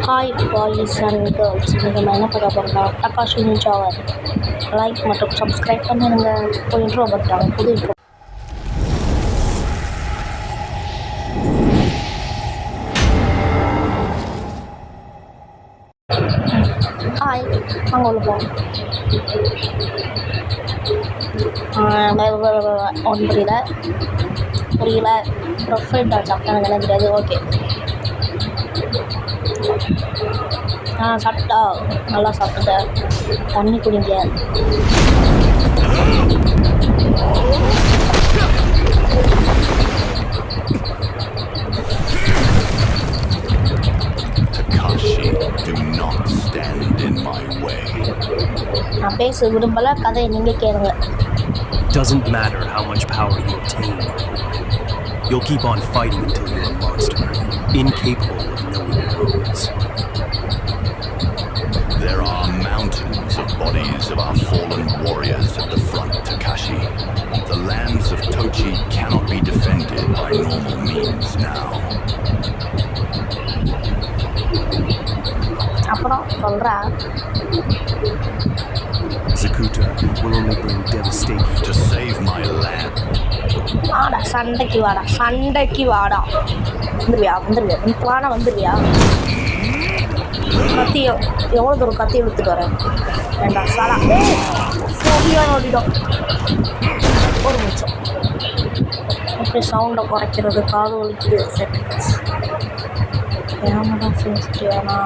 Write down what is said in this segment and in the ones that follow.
Hi boys and girls, இன்றைக்கி நம்ம என்ன பார்க்க போகிறோம்னா டக்காஷி நிஞ்சாவை லைக் மற்றும் சப்ஸ்கிரைப் பண்ணிடுங்க. இப்போ இன்ட்ரோ பண்ணுறாங்க, புது இன்ட்ரோ. ஹாய், அங்கே உள்ள போவோம். ஒன்றும் புரியல ப்ரொஃபைல் டாட் சாப்பிட்டா எனக்கு என்ன தெரியாது. ஓகே, சாப்பிட்டா நல்லா சாப்பிட்டேன். தண்ணி குடிங்க. நான் பேச விரும்பல, கதையை நீங்கள் கேளுங்க. Doesn't matter how much power you obtain, you'll keep on fighting until you're a monster, incapable of knowing your limits. There are mountains of bodies of our fallen warriors at the front, Takashi. The lands of Tochi cannot be defended by normal means now. அப்புறம் சொல்கிறா, Zakuta will only bring devastation to save my land. வாடா சண்டைக்கு வாடா, சண்டைக்கு வாடா. வந்துருவியா வந்துருவியா. கத்தி எவ்வளோ தூரம் கத்தி எடுத்துட்டு வரேன். வேண்டாம் சாலா சரியாக ஓடிடும். ஒரு நிமிஷம், எப்படி சவுண்டை குறைக்கிறது, காது வலிக்குது. செட்டிங்ஸ் கேமரா சென்சிட்டிவானா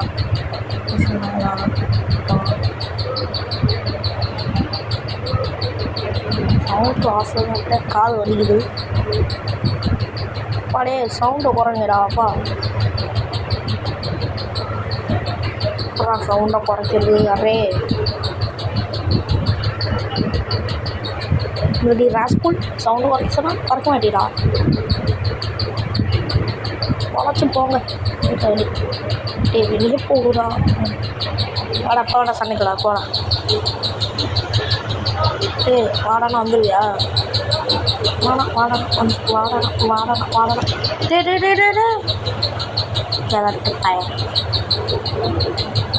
சவுண்டு ஆஃப் பண்ணிட்டு காது வலிக்குது. பாடே சவுண்டை குறைங்கடா அப்பா. அப்புறம் சவுண்டை குறைக்கிறது அரே. இப்படி ராஸ்கூல் சவுண்டு குறைச்சனா குறைக்க மாட்டேடா. குறைச்சி போங்க, வெளியே போகுதா. வாடா போடா சண்டைக்கடா போடா. வாடானா வந்துருவியா. வாடா கிளட்டு பையன்.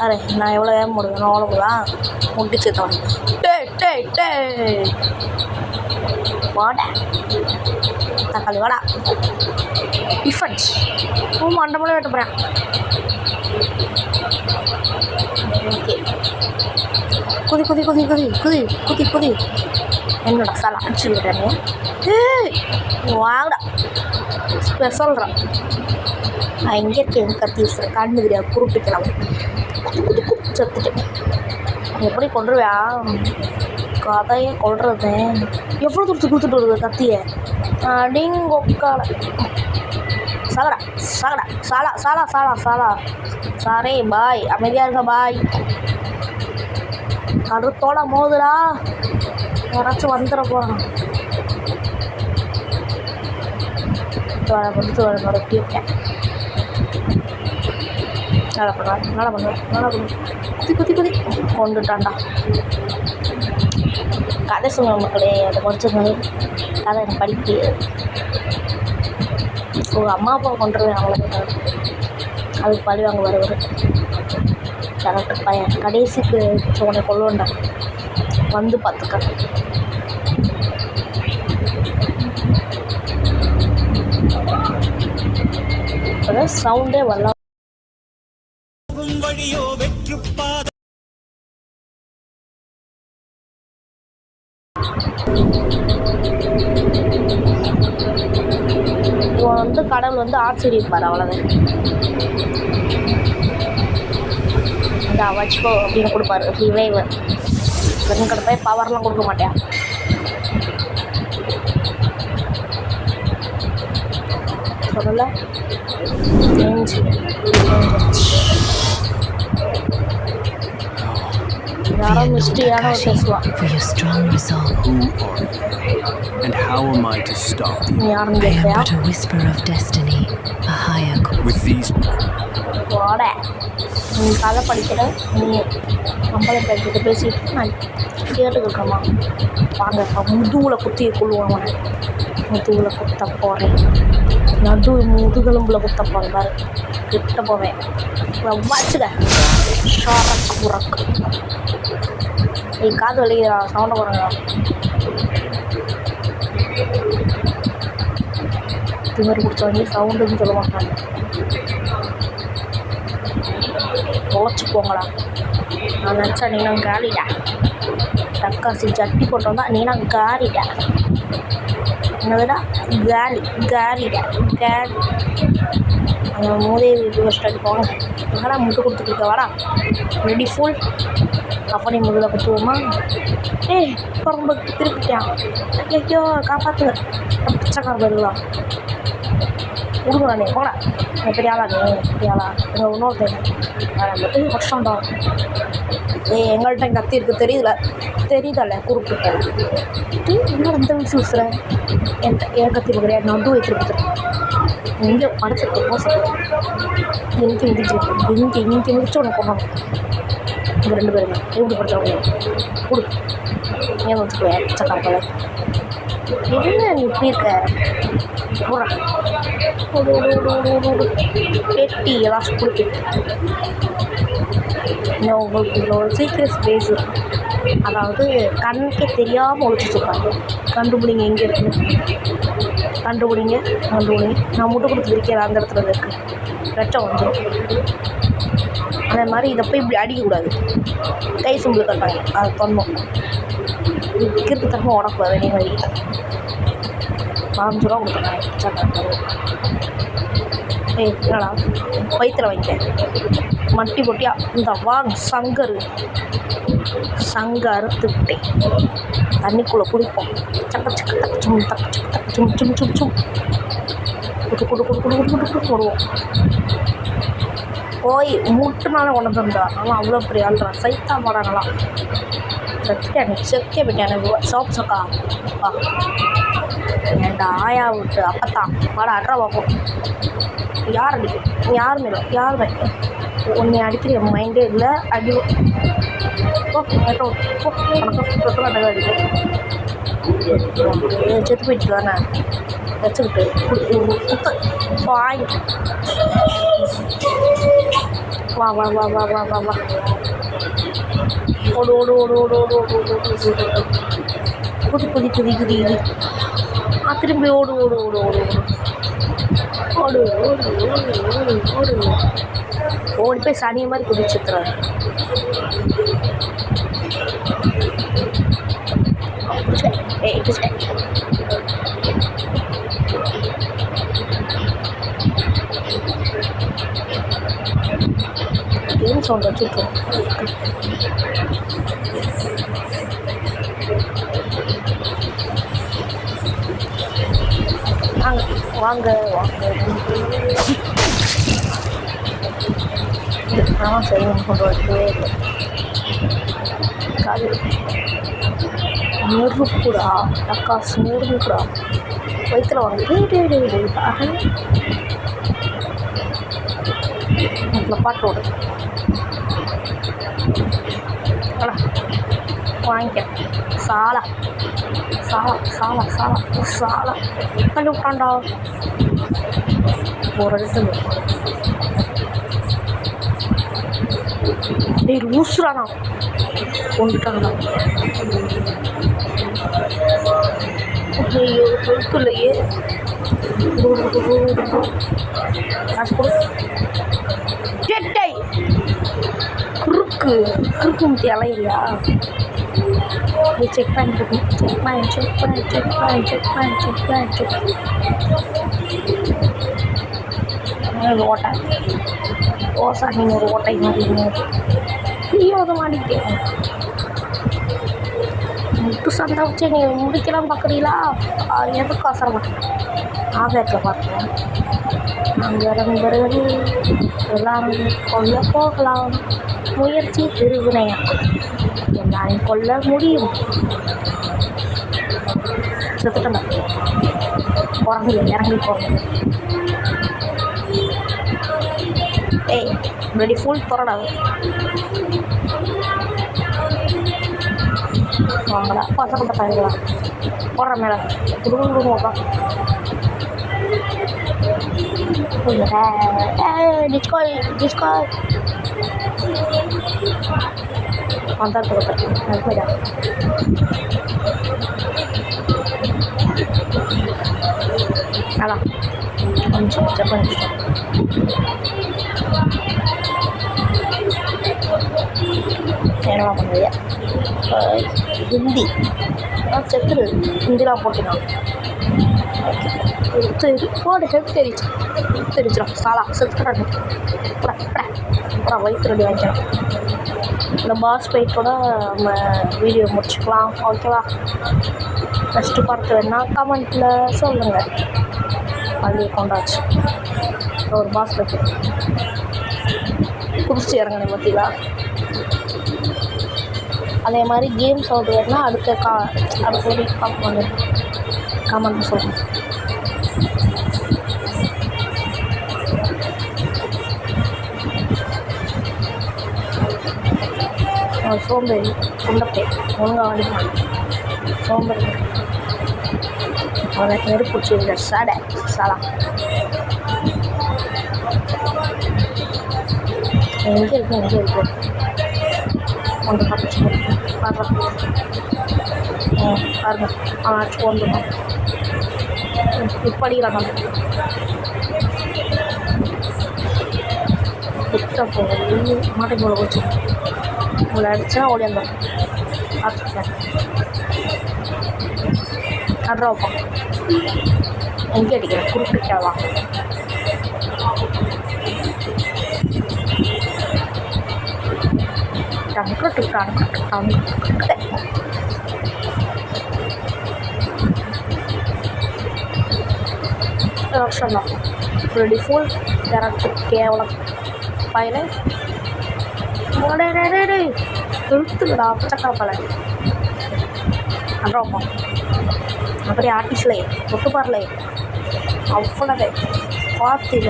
அரே நான் எவ்வளோ வேக முடியும், அவ்வளோதான் முடிச்சு தோணு. வாடா தக்காளி வாடா. டிஃபன்ஸ் மண்டபம்ல வெட்ட போகிறேன். ஓகே, குதி குதி குதி குதி குதி குதி குதி. என்னோட சாலை அடிச்சு விடுறேன்னு வாங்கடா ஸ்பெஷல்றான். நான் எங்கே இருக்கேன் கத்தி கண்ணு தெரியாது குருப்பிக்கலாம். குதி குதி செத்துட்டு எப்படி கொண்டுருவியா கதையை கொள்றது. எவ்வளோ தூரத்துக்கு கொடுத்துட்டு வருது கத்தியை அப்படிங்கொக்கால. சாகடா சாகடா சாலா சாலா சாலா சாலா. சாரே பாய், அமைதியாக இருக்க பாய். கருத்தோட மோதுடா, யாராச்சும் வந்துட போகிறான். கொடுத்து வர ரொட்டி வைக்கேன். நல்லா பண்ணுவேன். குதி குதி குதி கொண்டுட்டான்டா. கதை சொல்ல மக்களே, அதை கொஞ்சம் கதை எனக்கு படிக்க. உங்கள் அம்மா அப்பா கொண்டுருவேன் அவ்வளோ. அதுக்கு பழி வாங்க வருவார் கரெக்டு பையன். கடைசிக்கு உன்னை கொள்ளுவேன்டா வந்து பார்த்துக்க. இப்போதான் சவுண்டே வரலாம். இவன் வந்து கடவுள் வந்து ஆச்சரிப்பார், அவ்வளோதான். இந்த வச்சுக்கோ அப்படின்னு கொடுப்பாரு ரிவைவர். வெறும் போய் பவர்லாம் கொடுக்க மாட்டேன். சொல்லல யாரோ மிஸ்டியான ஒரு பேசுவான். and how am I to stop you? I am but a whisper of destiny, a higher call. With these வாட நீ கதை படிக்கிற, நீ நம்மளை படிக்கிட்ட பேசிட்டு நான் கேட்டுக்கிட்டோமா. வாங்க முதுகுல குத்தியை கொள்ளுவான். முதுகுல குத்த போகிறேன். நடு முதுகெலும்புல குத்தப்பாங்க பாரு. கிட்ட போவேன் வச்சுக்க ஷாரக் புரக். காது வலிக்கிறா, சவுண்டை போடுறா. திமிரு பிடிச்சவங்க சவுண்டுன்னு சொல்ல மாட்டாங்க. தொலைச்சி போங்களா. நான் நினச்சா நீனா காலிடா. தக்காசி சட்னி போட்டு வந்தா நீனா காலிடா. என்னதுடா காலி காலிடா காலி. அந்த மூதேவி ஃபஸ்ட் அடிப்போம். என்னடா முட்டு கொடுத்துருக்க வாடா. ரெடி ஃபுல் அப்போ நீ முதல்ல குத்துவோமா? ஏய் ரொம்ப திருப்பிட்டான். ஐயோ காப்பாற்றுங்க. பிச்சைக்கார வருவா கொடுக்குறானே போடா. பெரிய ஆளா நீ பெரிய ஆளா? எங்கள் இன்னொருத்தன் கஷ்டம்டா. எங்கள்கிட்ட கத்தி இருக்குது தெரியுதல்ல குறுக்கிட்டேன். என்ன இந்த வயசு விசுறேன் என் கத்தி கிடையாது. நடு வச்சுருக்கு இங்கே படைச்சிருக்கு மோசம். இங்கே மிதிச்சிருக்கு. இங்கே மிதிச்சு உனக்கு கொண்டாங்க. இங்கே 2 பேருங்க எப்படி படுத்துறவங்க கொடு. ஏன் வச்சுக்குவேன் பிச்சைக்கார. என்ன நீ இப்படி இருக்க போடுறேன். பெட்டி ஏதாச்சும் கொடுத்து உங்களுக்கு இதில் ஒரு சீக்ரெட் ஸ்பேஸ் இருக்குது. அதாவது கண்ணுக்கே தெரியாமல் ஒழிச்சிட்ருக்காங்க. கண்டுபிடிங்க எங்கே இருக்குன்னு. கண்டுபிடிங்க. நான் முட்டை கொடுத்து இருக்கிற அந்த இடத்துல இருக்குது. ரத்தம் வந்துடும். அதே மாதிரி இதை போய் இப்படி அடிக்கக்கூடாது. கை சிம்பிள் கட்டாங்க. அதை தொன்னோம் கிறுக்கு தரமாக உடக்கூடாது. அதே மாதிரி 5 ரூபா கொடுத்துருக்காங்க பிச்சைக்காரங்க. என்னடா வயிற்றுல வைக்க மட்டி பொட்டியா இந்த வாங்க சங்கு அறுத்துக்கிட்டேன். தண்ணிக்குள்ளே குடிப்போம். சக்க தச்சும் தச்சும் சும் சும் சும் குடு போடுவோம். போய் முட்டுனால கொண்டு வந்தா அவன் அவ்வளோ பெரிய ஆள்றான். சைத்தா போடாங்களாம். செத்துட்டேன் செக்கே போயிட்டேன். சோப்பு சொக்கா வா ஏன்டா ஆயா விட்டு அப்பத்தான் வாடா அட்ரா பார்ப்போம். யார் அடிக்கும்? யாருமே உன்னை அடிக்கிற என் மைண்டே இல்லை. அடி உனக்கு தொட்டலாம் அடிக்கும். செத்து போயிட்டு தானே வச்சுக்கிட்டு குத்து வாங்கி வா வா வா வா வா வா வா ஓடு ஓடு ஓடு ஓடு ஓடு ஓடு ஓடு ஓடு குதி குதி குதி குதி திரும்பி ஓடு ஓடு ஓடு ஓடு ஓடு ஓடு ஓடு ஓடு ஓடு ஓடி போய் சனிய மாதிரி குதிச்சுத்துறாரு. ஏன் சவுண்ட் வச்சுருக்கோம். வாங்க ஆமாம் சரி கொண்டு வரவே இல்லை. காது நெருப்புடா டக்காசு நெருப்புடா வயிற்றுல வாங்க பாட்டு ஓடு வாங்கிக்க. சாலா கண்டு விட்டான்டா ஒரு இடத்துல. டேய் லூசுறானா கொண்டுட்டாங்கண்ணா. ஐயோ ஹெல்ப் இல்லையே. குறுக்கு முத்தி அலையிறியா? செக் பண்ணிட்டு ஓட்டை ஓசா நீங்கள் ஒரு ஓட்டை மாட்டிங்க. நீயோட மாட்டிக்கிட்டேன். முட்டு சண்டை வச்சு நீங்கள் முடிக்கலாம் பார்க்குறீங்களா? எதுக்கு அவசரமாட்டேன். ஆகாயத்தில் பார்த்துக்கலாம். நாங்கள் நண்பர்கள் எல்லாரும் கொல்ல போகலாம். முயற்சி திருவினையா எல்லாரையும் கொல்ல முடியும். செத்துட்டேன். குறங்க இறங்கி போகிறேன். ஏய் ரெடி ஃபுல் போறடா. வாங்கடா பசங்க பசங்களா போடுற மேலே குடும்பம் டிஸ்காய் வந்தால் கொடுப்பேன் அது போய்டா. அதான் கொஞ்சம் ஜப்பான் என்னவா பண்ணுவீங்க ஹிந்தி செத்துரு ஹிந்திலாம் போட்டுக்கலாம். போடு ஹெல்த் தெரிச்சிடும் சாலா செத்துக்கிறாங்க. அப்புறம் வயிற்று ரெடி வாங்கிக்கலாம். இந்த பாஸ் ஃபைட்டோட நம்ம வீடியோ முடிச்சுக்கலாம். ஓகேவா? ஃபஸ்ட்டு பார்த்து வேணால் கமெண்ட்டில் சொல்லுங்கள். அது கொண்டாச்சு ஒரு பாஸ் ஃபைட்டு குடிச்சு இறங்கினேன் பார்த்தீங்களா? அதே மாதிரி கேம் சவுண்டு வேணால் அடுத்த வீக் பார்க்க கமெண்ட் சொல்லுங்கள். சோம்பேறி உண்டப்பே ஒழுங்காக வண்டிக்கலாம். சோம்பேறி அவனை நெருப்பு பிடிச்சிருந்த சாலா எங்கே இருக்கு ஒன்று பார்த்து பாருங்க அவனாச்சும் வந்துடும். இப்போ அடிக்கிறான் கிட்ட போகுது மாட்டை போல போச்சு. உங்களை அடித்தா ஓடியாந்தோம் பார்த்துருக்கேன். கட்ரா வைப்பான் எங்கே அடிக்கிறேன் குறிப்பிட்டாவா? വർഷമല്ല ബ്യൂട്ടിഫുൾ ക്യാരക്ടർ കേവലം പൈലെ എടുത്തില്ലടാ പച്ചക്കറപ്പല அப்புறம் அப்படி ஆர்டிஸ்ட்லே தொட்டு பாரலே அவ்வளவே பார்த்தில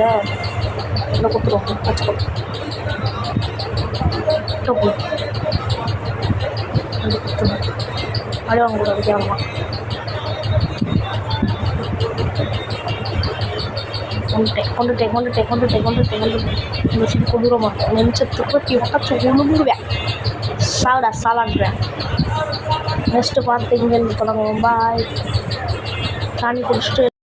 இல்லை கொடுத்துருவோம் பச்சை கொடு அடி வாங்க கூடாது கேவலமா. கொண்டுட்டேன் இந்த சீட்டு கொண்டுட மாட்டேன். நிமிஷத்துக்கு உடச்சு உழுங்குவேன். சாலாடுவேன். நெக்ஸ்ட்டு பார்த்து இங்கேருந்து தொடங்குவோம். பாய். தண்ணி குடிச்சிட்டு